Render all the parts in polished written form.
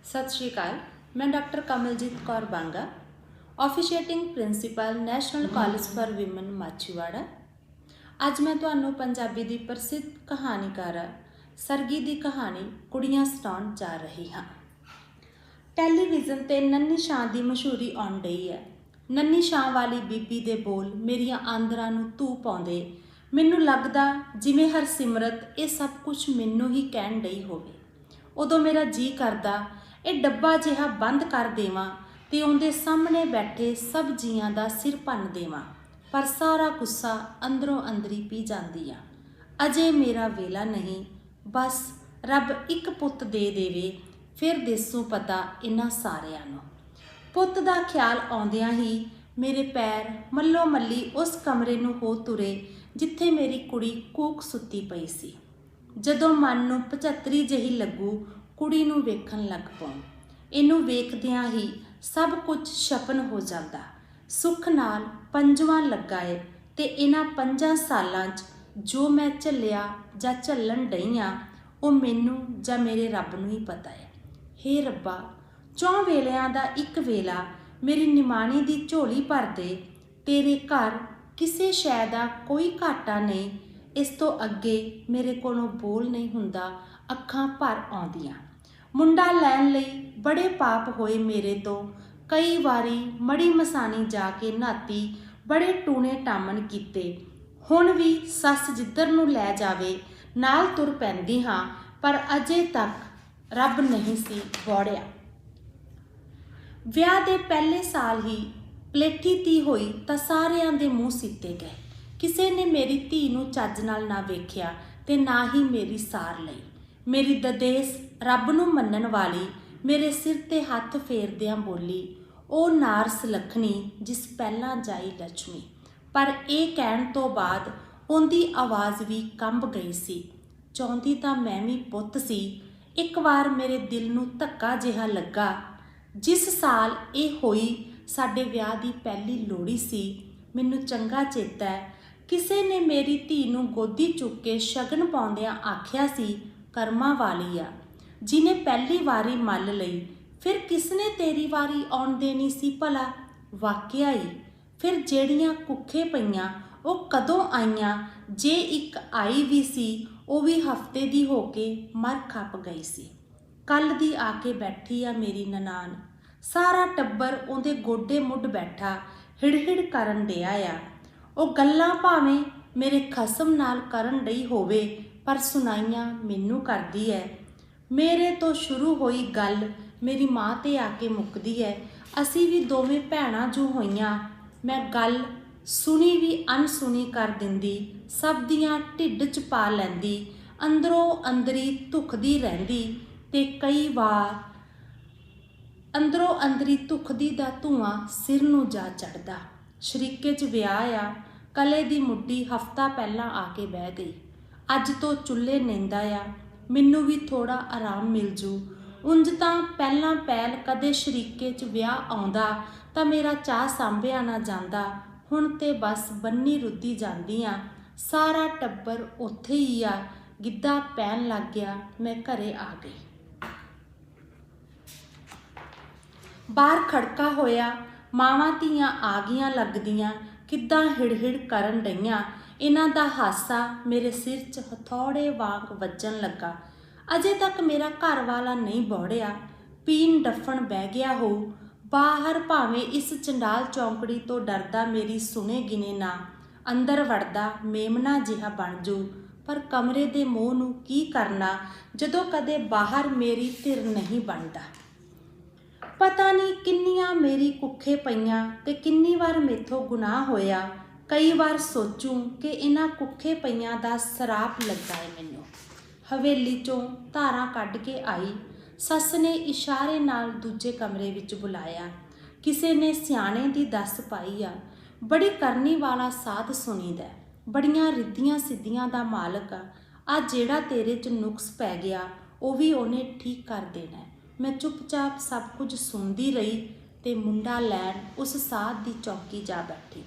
सत श्री अकाल। मैं doctor Kamaljit Kaur Banga, officiating principal national college for women Machhiwara. अज मैं तुहानू पंजाबी दी प्रसिद्ध कहानीकार सरगी दी कहानी कुड़ियां सुणाउण जा रही हाँ। टैलीविजन ते नन्ही शाह दी मशहूरी आउण डई है। नन्ही शाह वाली बीबी दे बोल मेरियां आंदरां नू धू पाउंदे। मैनू लगदा जिवें हरसिमरत ये सब कुछ मैनू ही कहण डई होवे। उदों मेरा जी करदा ਇਹ डब्बा जिहा बंद कर देवां ते उहदे सामने बैठे सब जियां दा सिर भन देवां, पर सारा गुस्सा अंदरों अंदरी पी जांदी आ। अजे मेरा वेला नहीं, बस रब एक पुत दे देवे, फिर देसूं पता इन्हां सारियां नूं। पुत दा ख्याल आउंदियां ही मेरे पैर मल्लो मल्ली उस कमरे नूं हो तुरे जिथे मेरी कुड़ी कूक सुत्ती पई सी। जदों मन नूं पचतरी जही लगू कुड़ी नूं वेखण लग पाऊं। इनू वेखदियां ही सब कुछ छपन हो जाता। सुख नाल पंजवां लगा है ते इन्हां 5 सालां च जो मैं झल्लिया जां झल्लण डई आं वो मैनू जां मेरे रब नूं ही पता है। हे रब्बा, 4 वेलियां दा एक वेला मेरी निमाणी दी झोली भर दे। तेरे घर किसी शै दा कोई घाटा नहीं। इस तो अगे मेरे कोलों बोल नहीं हुंदा, अखां भर आउंदियां। मुंडा लैण लई बड़े पाप होए मेरे तो। कई वारी मड़ी मसानी जाके नहाती, बड़े टूने टामन कीते। हुण भी सस जिधर नूं लै जावे नाल तुर पैंदी हाँ, पर अजे तक रब नहीं सी बौड़िया। विआह दे पहले साल ही पलेठी धी होई तां सारियां दे मूँह सीते गए। किसी ने मेरी धी नूं चज नाल ना वेखिया ते ना ही मेरी सार लई। मेरी ददेस रब नूं मन्नण वाली मेरे सिर ते हत्थ फेरदियां बोली, ओ नार सुलखणी जिस पहलां जाई लक्ष्मी। पर यह कहण तो बाद उनकी आवाज़ भी कंब गई सी। चाहुंदी तां मैं भी पुੱਤ सी। एक बार मेरे दिल नूं धक्का जिहा लगा। जिस साल ये होई साडे विआह दी पहली लोहड़ी सी। मैनूं चंगा चेता है, किसी ने मेरी धी नूं गोदी चुक के शगन पाउंदियां आखिया सी, करमां वाली आ जिने पहली वारी मल लई, फिर किसने तेरी वारी आउण देनी सी भला। वाकिया ही फिर जेड़ियां कुखे पईयां वो कदों आईयां, जे एक आई भी सी वो भी हफ्ते दी होके मर खप गई सी। कल दी आके बैठी आ मेरी ननान। सारा टब्बर उहदे गोडे मुड बैठा हिड़ करन डिया आ। वो गल्लां भावें मेरे खसम नाल करन डई होवे, पर सुनाइयां मैनू करदी है। मेरे तो शुरू होई गल मेरी माँ ते आके मुकदी है। असी भी दोवें भैणां जो होईयां। मैं गल सुनी भी अनसुनी कर दिंदी, सब दियां ढिड च पा लैंदी, अंदरों अंदरी धुखदी रहिंदी ते कई वार अंदरों अंदरी धुखदी दा धुआं सिर नूं जा चढ़दा। शरीके च विआह आ, कले दी मुड्डी हफ्ता पहलां आके बह गई। अज तो चुल्हे नेंदा आ, मैनू भी थोड़ा आराम मिल जू। उंज तां पहलां पहल कदे शरीके च विआह आउंदा तां मेरा चाह सांभिया ना जांदा। हुण ते बस बन्नी रुद्धी जांदी आ। सारा टब्बर उत्थे ही आ। गिद्धा पैण लग गया। मैं घरे आ गई। बाहर खड़का होया, मावां धीआं आ गईयां लगदियां, किद्दां हिड़ करन डईयां। इन्हां दा हासा मेरे सिर च हथौड़े वांग वजन लगा। अजे तक मेरा घर वाला नहीं बौड़िया। पीन डफन बह गया हो। बाहर भावें इस चंडाल चौंकड़ी तो डरदा मेरी सुने गिने ना, अंदर वड़दा मेमना जिहा बन जू। पर कमरे दे मोह नूं की करना जदों कदे बाहर मेरी धिर नहीं बनदा। पता नहीं किन्नियां मेरी कुखे पईयां ते किन्नी वार मेथों गुनाह होया। कई बार सोचूं कि इन्हां कुखे पईयां दा सराप लगा है मैनू। हवेली चों धारां कढ के आई। सस ने इशारे नाल दूजे कमरे विच बुलाया। किसी ने सियाणे दी दस पाई आ। बड़ी करनी वाला साध सुनीदा, बड़ियां रिद्धियां सिद्धियां दा मालक आ। आ जेड़ा तेरे च नुक्स पै गया वो भी उहने ठीक कर देना। मैं चुपचाप सब कुछ सुनदी रही ते मुंडा लैण उस साध दी चौकी जा बैठी।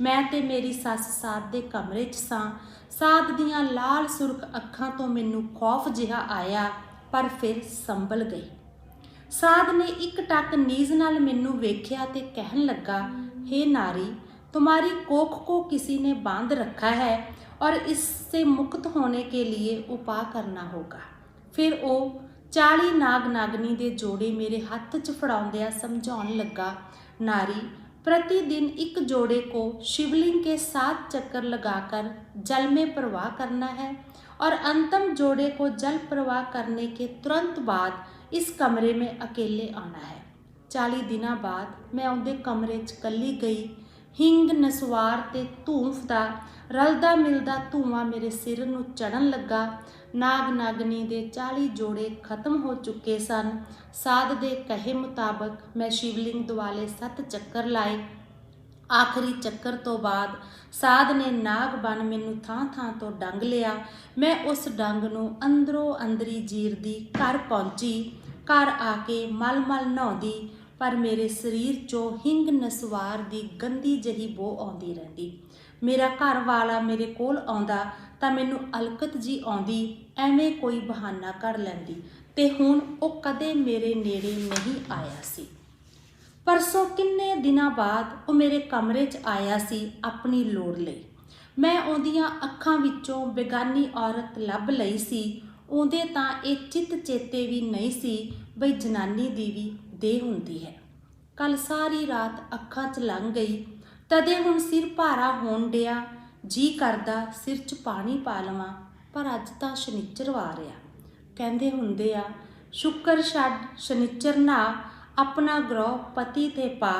मैं ते मेरी सस साध दे कमरे च सां। साध दियां लाल सुरख अखां तो मैनू खौफ जिहा आया, पर फिर संभल गई। ਸਾਧ ਨੇ ਇੱਕ ਟੱਕ ਨੀਜ਼ ਨਾਲ ਮੈਨੂੰ ਵੇਖਿਆ ਤੇ ਕਹਿਣ ਲੱਗਾ, हे नारी, तुम्हारी कोख को किसी ने बांध रखा है और इससे मुक्त होने के लिए उपाय करना होगा। फिर वो 40 नाग नागनी दे जोड़े मेरे हत्थ च फड़ाउंदिया समझाउण लगा, नारी, प्रतिदिन एक जोड़े को शिवलिंग के 7 चक्कर लगाकर जल में प्रवाह करना है और अंतिम जोड़े को जल प्रवाह करने के तुरंत बाद इस कमरे में अकेले आना है। 40 दिनों बाद मैं उनके कमरे च कली गई। ਹਿੰਗ ਨਸਵਾਰ ਤੇ ਧੂਫ ਦਾ ਰਲਦਾ ਮਿਲਦਾ ਧੂਆਂ ਮੇਰੇ ਸਿਰ ਨੂੰ ਚੜਨ ਲੱਗਾ। ਨਾਗ ਨਾਗਨੀ ਦੇ 40 ਜੋੜੇ ਖਤਮ ਹੋ ਚੁੱਕੇ ਸਨ। ਸਾਧ ਦੇ ਕਹੇ ਮੁਤਾਬਕ ਮੈਂ ਸ਼ਿਵਲਿੰਗ ਦੁਆਲੇ 7 ਚੱਕਰ ਲਾਏ। ਆਖਰੀ ਚੱਕਰ ਤੋਂ ਬਾਅਦ ਸਾਧ ਨੇ ਨਾਗ ਬਣ ਮੈਨੂੰ ਥਾਂ ਥਾਂ ਤੋਂ ਡੰਗ ਲਿਆ। ਮੈਂ ਉਸ ਡੰਗ ਨੂੰ ਅੰਦਰੋਂ ਅੰਦਰੀ ਜੀਰਦੀ ਘਰ ਪਹੁੰਚੀ। ਘਰ ਆ ਕੇ ਮਲ ਮਲ ਨਹਾਉਂਦੀ, ਪਰ ਮੇਰੇ ਸਰੀਰ 'ਚੋਂ ਹਿੰਗ ਨਸਵਾਰ ਦੀ ਗੰਦੀ ਜਿਹੀ ਬੋ ਆਉਂਦੀ ਰਹਿੰਦੀ। ਮੇਰਾ ਘਰ ਵਾਲਾ ਮੇਰੇ ਕੋਲ ਆਉਂਦਾ ਤਾਂ ਮੈਨੂੰ ਅਲਕਤ ਜੀ ਆਉਂਦੀ, ਐਵੇਂ ਕੋਈ ਬਹਾਨਾ ਕਰ ਲੈਂਦੀ, ਤੇ ਹੁਣ ਉਹ ਕਦੇ ਮੇਰੇ ਨੇੜੇ ਨਹੀਂ ਆਇਆ ਸੀ। ਪਰਸੋਂ ਕਿੰਨੇ ਦਿਨਾਂ ਬਾਅਦ ਉਹ ਮੇਰੇ ਕਮਰੇ 'ਚ ਆਇਆ ਸੀ ਆਪਣੀ ਲੋੜ ਲਈ। ਮੈਂ ਉਹਦੀਆਂ ਅੱਖਾਂ ਵਿੱਚੋਂ ਬੇਗਾਨੀ ਔਰਤ ਲੱਭ ਲਈ ਸੀ। ਉਹਦੇ ਤਾਂ ਇਹ ਚਿੱਤ ਚੇਤੇ ਵੀ ਨਹੀਂ ਸੀ ਬਈ ਜਨਾਨੀ ਦੀ ਵੀ ਦੇਹ ਹੁੰਦੀ ਹੈ। ਕੱਲ ਸਾਰੀ ਰਾਤ ਅੱਖਾਂ 'ਚ ਲੰਘ ਗਈ। ਤਦੇ ਹੁਣ ਸਿਰ ਭਾਰਾ ਹੋਣ ਡਿਆ। ਜੀ ਕਰਦਾ ਸਿਰ 'ਚ ਪਾਣੀ ਪਾ ਲਵਾਂ, ਪਰ ਅੱਜ ਤਾਂ ਸ਼ਨੀਚਰ ਆ ਰਿਹਾ। ਕਹਿੰਦੇ ਹੁੰਦੇ ਆ, ਸ਼ੁੱਕਰ ਛੱਡ ਸ਼ਨੀਚਰ ਨਹਾ, ਆਪਣਾ ਗ੍ਰਹਿ ਪਤੀ ਤੇ ਪਾ,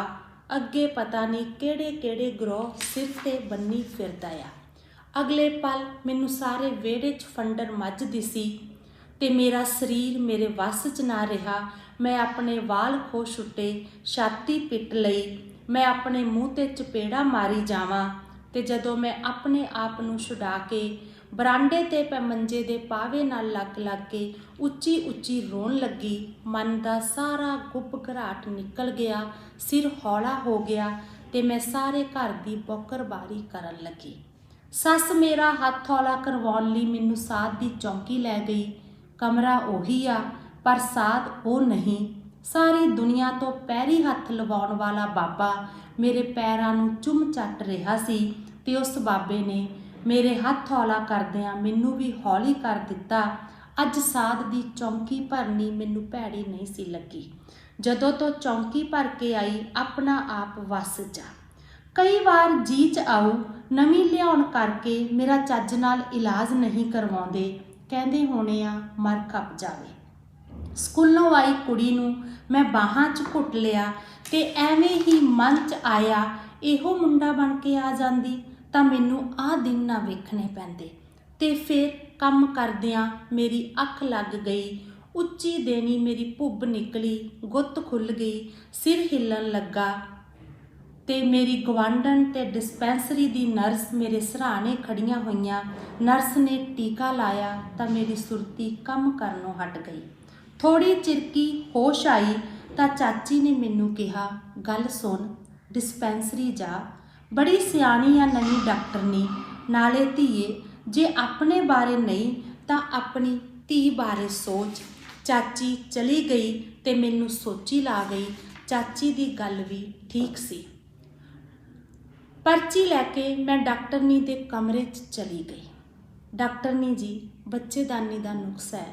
ਅੱਗੇ ਪਤਾ ਨਹੀਂ ਕਿਹੜੇ ਕਿਹੜੇ ਗ੍ਰਹਿ ਸਿਰ ਤੇ ਬੰਨੀ ਫਿਰਦਾ ਆ। ਅਗਲੇ ਪਲ ਮੈਨੂੰ ਸਾਰੇ ਵਿਹੜੇ 'ਚ ਫੰਡਰ ਮੱਝਦੀ ਸੀ ਤੇ ਮੇਰਾ ਸਰੀਰ ਮੇਰੇ ਵੱਸ 'ਚ ਨਾ ਰਿਹਾ। ਮੈਂ ਆਪਣੇ ਵਾਲ ਖੋਹ ਛੁੱਟੇ, ਛਾਤੀ ਪਿੱਟ ਲਈ। ਮੈਂ ਆਪਣੇ ਮੂੰਹ 'ਤੇ ਚਪੇੜਾ ਮਾਰੀ ਜਾਵਾਂ, ਤੇ ਜਦੋਂ ਮੈਂ ਆਪਣੇ ਆਪ ਨੂੰ ਛੁਡਾ ਕੇ ਬਰਾਂਡੇ 'ਤੇ ਪੈ ਮੰਜੇ ਦੇ ਪਾਵੇ ਨਾਲ ਲੱਗ ਕੇ ਉੱਚੀ ਉੱਚੀ ਰੋਣ ਲੱਗੀ, ਮਨ ਦਾ ਸਾਰਾ ਗੁੱਪ ਘਰਾਟ ਨਿਕਲ ਗਿਆ। ਸਿਰ ਹੌਲਾ ਹੋ ਗਿਆ ਤੇ ਮੈਂ ਸਾਰੇ ਘਰ ਦੀ ਬੌਕਰਬਾਰੀ ਕਰਨ ਲੱਗੀ। ਸੱਸ ਮੇਰਾ ਹੱਥ ਹੌਲਾ ਕਰਵਾਉਣ ਲਈ ਮੈਨੂੰ ਸਾਧ ਦੀ ਚੌਂਕੀ ਲੈ ਗਈ। ਕਮਰਾ ਉਹੀ ਆ, ਪਰ ਸਾਧ ਉਹ ਨਹੀਂ। ਸਾਰੀ ਦੁਨੀਆ ਤੋਂ ਪੈਰੀ ਹੱਥ ਲਵਾਉਣ ਵਾਲਾ ਬਾਬਾ ਮੇਰੇ ਪੈਰਾਂ ਨੂੰ ਚੁੰਮ ਚੱਟ ਰਿਹਾ ਸੀ, ਤੇ ਉਸ ਬਾਬੇ ਨੇ ਮੇਰੇ ਹੱਥ ਹੌਲਾ ਕਰਦਿਆਂ ਮੈਨੂੰ ਵੀ ਹੌਲੀ ਕਰ ਦਿੱਤਾ। ਅੱਜ ਸਾਧ ਦੀ ਚੌਂਕੀ ਭਰਨੀ ਮੈਨੂੰ ਭੈੜੀ ਨਹੀਂ ਸੀ ਲੱਗੀ। ਜਦੋਂ ਤੋਂ ਚੌਂਕੀ ਭਰ ਕੇ ਆਈ, ਆਪਣਾ ਆਪ ਵੱਸ ਜਾ। ਕਈ ਵਾਰ ਜੀ 'ਚ ਆਊ, ਨਵੀਂ ਲਿਆਉਣ ਕਰਕੇ ਮੇਰਾ ਚੱਜ ਨਾਲ ਇਲਾਜ ਨਹੀਂ ਕਰਵਾਉਂਦੇ। ਕਹਿੰਦੇ ਹੋਣੇ ਆ ਮਰ ਖੱਪ ਜਾਵੇ। ਸਕੂਲੋਂ ਆਈ ਕੁੜੀ ਨੂੰ ਮੈਂ ਬਾਹਾਂ 'ਚ ਘੁੱਟ ਲਿਆ, ਤੇ ਐਵੇਂ ਹੀ ਮਨ 'ਚ ਆਇਆ, ਇਹੋ ਮੁੰਡਾ ਬਣ ਕੇ ਆ ਜਾਂਦੀ ਤਾਂ ਮੈਨੂੰ ਆਹ ਦਿਨ ਨਾ ਵੇਖਣੇ ਪੈਂਦੇ। ਤੇ ਫਿਰ ਕੰਮ ਕਰਦਿਆਂ ਮੇਰੀ ਅੱਖ ਲੱਗ ਗਈ। ਉੱਚੀ ਦੇਣੀ ਮੇਰੀ ਭੁੱਬ ਨਿਕਲੀ, ਗੁੱਤ ਖੁੱਲ੍ਹ ਗਈ, ਸਿਰ ਹਿੱਲਣ ਲੱਗਾ, ਤੇ ਮੇਰੀ ਗਵਾਂਢਣ ਤੇ ਡਿਸਪੈਂਸਰੀ ਦੀ ਨਰਸ ਮੇਰੇ ਸਿਰਹਾਣੇ ਖੜੀਆਂ ਹੋਈਆਂ। ਨਰਸ ਨੇ ਟੀਕਾ ਲਾਇਆ ਤਾਂ ਮੇਰੀ ਸੁਰਤੀ ਕੰਮ ਕਰਨੋਂ ਹਟ ਗਈ। ਥੋੜ੍ਹੀ ਚਿਰਕੀ ਹੋਸ਼ ਆਈ ਤਾਂ ਚਾਚੀ ਨੇ ਮੈਨੂੰ ਕਿਹਾ, ਗੱਲ ਸੁਣ, ਡਿਸਪੈਂਸਰੀ ਜਾ, ਬੜੀ ਸਿਆਣੀ ਆ ਨਵੀਂ ਡਾਕਟਰਨੀ। ਨਾਲੇ ਧੀਏ, ਜੇ ਆਪਣੇ ਬਾਰੇ ਨਹੀਂ ਤਾਂ ਆਪਣੀ ਧੀ ਬਾਰੇ ਸੋਚ। ਚਾਚੀ ਚਲੀ ਗਈ ਤੇ ਮੈਨੂੰ ਸੋਚੀ ਲਾ ਗਈ। ਚਾਚੀ ਦੀ ਗੱਲ ਵੀ ਠੀਕ ਸੀ। ਪਰਚੀ ਲੈ ਕੇ ਮੈਂ ਡਾਕਟਰਨੀ ਦੇ ਕਮਰੇ 'ਚ ਚਲੀ ਗਈ। ਡਾਕਟਰਨੀ ਜੀ, ਬੱਚੇਦਾਨੀ ਦਾ ਨੁਕਸ ਹੈ।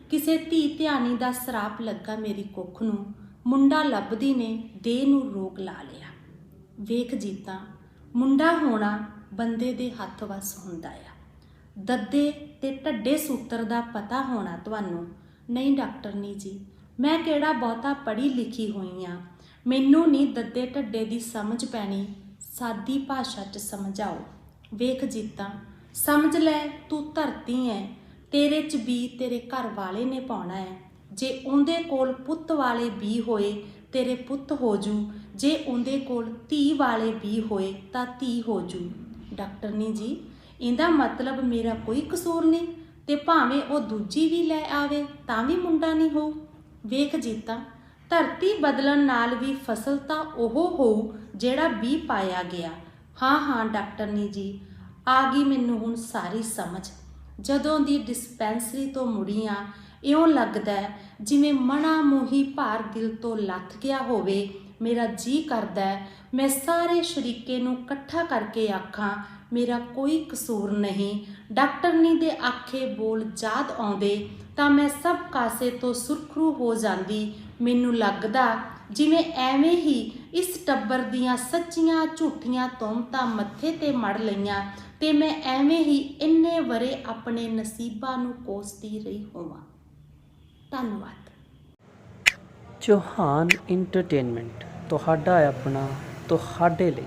ਕਿਸੇ ਧੀ ਧਿਆਨੀ ਦਾ ਸਰਾਪ ਲੱਗਾ ਮੇਰੀ ਕੁੱਖ ਨੂੰ। ਮੁੰਡਾ ਲੱਭਦੀ ਨੇ ਦੇਹ ਨੂੰ ਰੋਗ ਲਾ ਲਿਆ। ਵੇਖ ਜੀਤਾ, ਮੁੰਡਾ ਹੋਣਾ ਬੰਦੇ ਦੇ ਹੱਥ ਵੱਸ ਹੁੰਦਾ ਆ। ਦੱਦੇ ਤੇ ਢੱਡੇ ਸੂਤਰ ਦਾ ਪਤਾ ਹੋਣਾ ਤੁਹਾਨੂੰ। ਨਹੀਂ ਡਾਕਟਰਨੀ ਜੀ, ਮੈਂ ਕਿਹੜਾ ਬਹੁਤਾ ਪੜ੍ਹੀ ਲਿਖੀ ਹੋਈ ਆ। ਮੈਨੂੰ ਨਹੀਂ ਦੱਦੇ ਢੱਡੇ ਦੀ ਸਮਝ ਪੈਣੀ। ਸਾਦੀ ਭਾਸ਼ਾ 'ਚ ਸਮਝਾਓ। ਵੇਖ ਜੀਤਾ, ਸਮਝ ਲੈ, ਤੂੰ ਧਰਤੀ ਐ। ਤੇਰੇ 'ਚ ਬੀ ਤੇਰੇ ਘਰ ਵਾਲੇ ਨੇ ਪਾਉਣਾ ਹੈ। ਜੇ ਉਹਦੇ ਕੋਲ ਪੁੱਤ ਵਾਲੇ ਬੀ ਹੋਏ ਤੇਰੇ ਪੁੱਤ ਹੋ ਜੂ, ਜੇ ਉਹਦੇ ਕੋਲ ਧੀ ਵਾਲੇ ਬੀ ਹੋਏ ਤਾਂ ਧੀ ਹੋ ਜੂ। ਡਾਕਟਰਨੀ ਜੀ, ਇਹਦਾ ਮਤਲਬ ਮੇਰਾ ਕੋਈ ਕਸੂਰ ਨਹੀਂ, ਤੇ ਭਾਵੇਂ ਉਹ ਦੂਜੀ ਵੀ ਲੈ ਆਵੇ ਤਾਂ ਵੀ ਮੁੰਡਾ ਨਹੀਂ ਹੋਊ। ਵੇਖ ਜੀਤਾ, ਧਰਤੀ ਬਦਲਣ ਨਾਲ ਵੀ ਫਸਲ ਤਾਂ ਉਹ ਹੋਊ ਜਿਹੜਾ ਬੀ ਪਾਇਆ ਗਿਆ। ਹਾਂ ਹਾਂ ਡਾਕਟਰਨੀ ਜੀ, ਆ ਗਈ ਮੈਨੂੰ ਹੁਣ ਸਾਰੀ ਸਮਝ। ਜਦੋਂ ਦੀ ਡਿਸਪੈਂਸਰੀ ਤੋਂ ਮੁੜੀਆਂ ਇਉਂ ਲੱਗਦਾ ਹੈ ਜਿਵੇਂ ਮਣਾ ਮੂੰਹੀ ਭਾਰ ਦਿਲ ਤੋਂ ਲੱਥ ਗਿਆ ਹੋਵੇ। ਮੇਰਾ ਜੀ ਕਰਦਾ ਹੈ ਮੈਂ ਸਾਰੇ ਸ਼ਰੀਕੇ ਨੂੰ ਇਕੱਠਾ ਕਰਕੇ ਆਖਾਂ ਮੇਰਾ ਕੋਈ ਕਸੂਰ ਨਹੀਂ। ਡਾਕਟਰਨੀ ਦੇ ਆਖੇ ਬੋਲ ਯਾਦ ਆਉਂਦੇ ਤਾਂ ਮੈਂ ਸਭ ਕਾਸੇ ਤੋਂ ਸੁਰਖਰੂ ਹੋ ਜਾਂਦੀ। ਮੈਨੂੰ ਲੱਗਦਾ ਜਿਵੇਂ ਐਵੇਂ ਹੀ ਇਸ ਟੱਬਰ ਦੀਆਂ ਸੱਚੀਆਂ ਝੂਠੀਆਂ ਤੋਹਮਤਾਂ ਮੱਥੇ ਤੇ ਮੜ ਲਈਆਂ ਤੇ ਮੈਂ ਐਵੇਂ ਹੀ ਇੰਨੇ ਵਰੇ ਆਪਣੇ ਨਸੀਬਾਂ ਨੂੰ ਕੋਸਦੀ ਰਹੀ ਹੋਵਾਂ। ਧੰਨਵਾਦ। ਚੌਹਾਨ ਇੰਟਰਟੇਨਮੈਂਟ ਤੁਹਾਡਾ ਆਪਣਾ, ਤੁਹਾਡੇ ਲਈ।